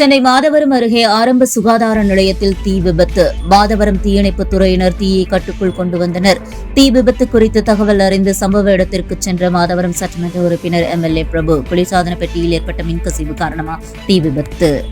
சென்னை மாதவரம் அருகே ஆரம்ப சுகாதார நிலையத்தில் தீ விபத்து. மாதவரம் தீயணைப்புத் துறையினர் தீயை கட்டுக்குள் கொண்டு வந்தனர். தீ விபத்து குறித்து தகவல் அறிந்து சம்பவ இடத்திற்கு சென்ற மாதவரம் சட்டமன்ற உறுப்பினர் MLA பிரபு, குளிர்சாதன பெட்டியில் ஏற்பட்ட மின்கசிவு காரணமா தீ விபத்து.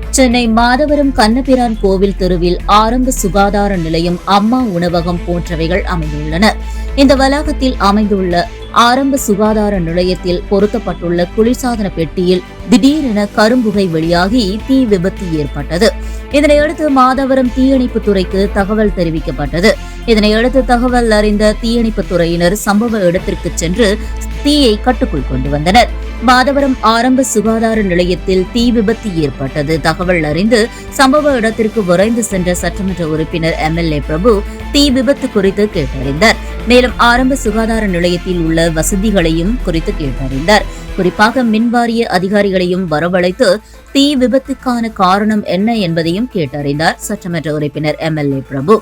சென்னை மாதவரம் கண்ணபிரான் கோவில் தெருவில் ஆரம்ப சுகாதார நிலையம், அம்மா உணவகம் போன்றவைகள் அமைந்துள்ளன. இந்த வளாகத்தில் அமைந்துள்ள ஆரம்ப சுகாதார நிலையத்தில் பொருத்தப்பட்டுள்ள குளிர்சாதன பெட்டியில் திடீரென கரும்புகை வெளியாகி தீ விபத்து ஏற்பட்டது. இதனையடுத்து மாதவரம் தீயணைப்புத் துறைக்கு தகவல் தெரிவிக்கப்பட்டது. இதனையடுத்து தகவல் அறிந்த தீயணைப்புத் துறையினர் சம்பவ இடத்திற்கு சென்று தீயை கட்டுக்குள் கொண்டு வந்தனர். மாதவரம் ஆரம்ப சுகாதார நிலையத்தில் தீ விபத்து ஏற்பட்டது தகவல் அறிந்து சம்பவ இடத்திற்கு விரைந்து சென்ற சட்டமன்ற உறுப்பினர் MLA பிரபு தீ விபத்து குறித்து கேட்டறிந்தார். மேலும் ஆரம்ப சுகாதார நிலையத்தில் உள்ள வசதிகளையும் குறித்து கேட்டறிந்தார். குறிப்பாக மின்வாரிய அதிகாரிகளையும் வரவழைத்து தீ விபத்துக்கான காரணம் என்ன என்பதையும் கேட்டறிந்தார் சட்டமன்ற உறுப்பினர் MLA பிரபு.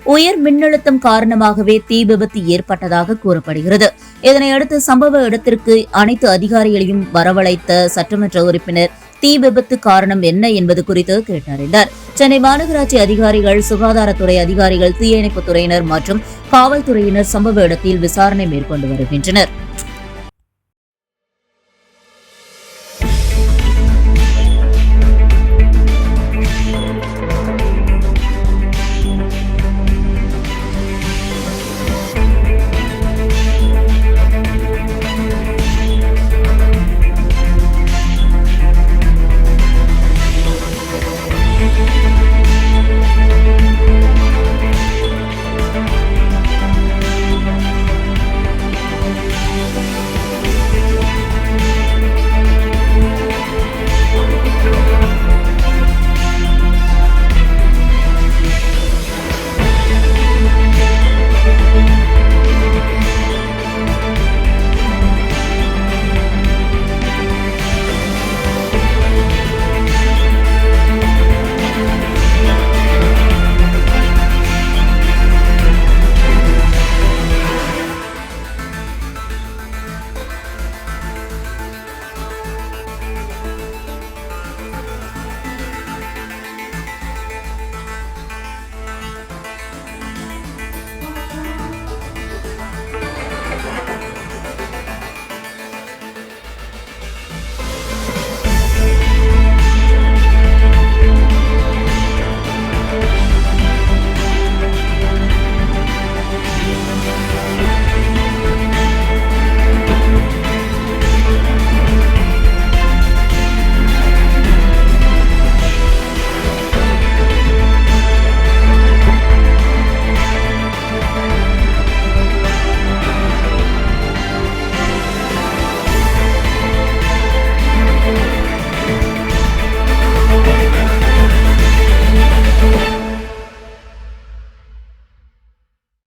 உயர் மின்னழுத்தம் காரணமாகவே தீ விபத்து ஏற்பட்டதாக கூறப்படுகிறது. இதனையடுத்து சம்பவ இடத்திற்கு அனைத்து அதிகாரிகளையும் வரவழைத்த சட்டமன்ற உறுப்பினர் தீ விபத்து காரணம் என்ன என்பது குறித்து கேட்டறிந்தார். சென்னை மாநகராட்சி அதிகாரிகள், சுகாதாரத்துறை அதிகாரிகள், தீயணைப்புத் துறையினர் மற்றும் காவல்துறையினர் சம்பவ இடத்தில் விசாரணை மேற்கொண்டு வருகின்றனர்.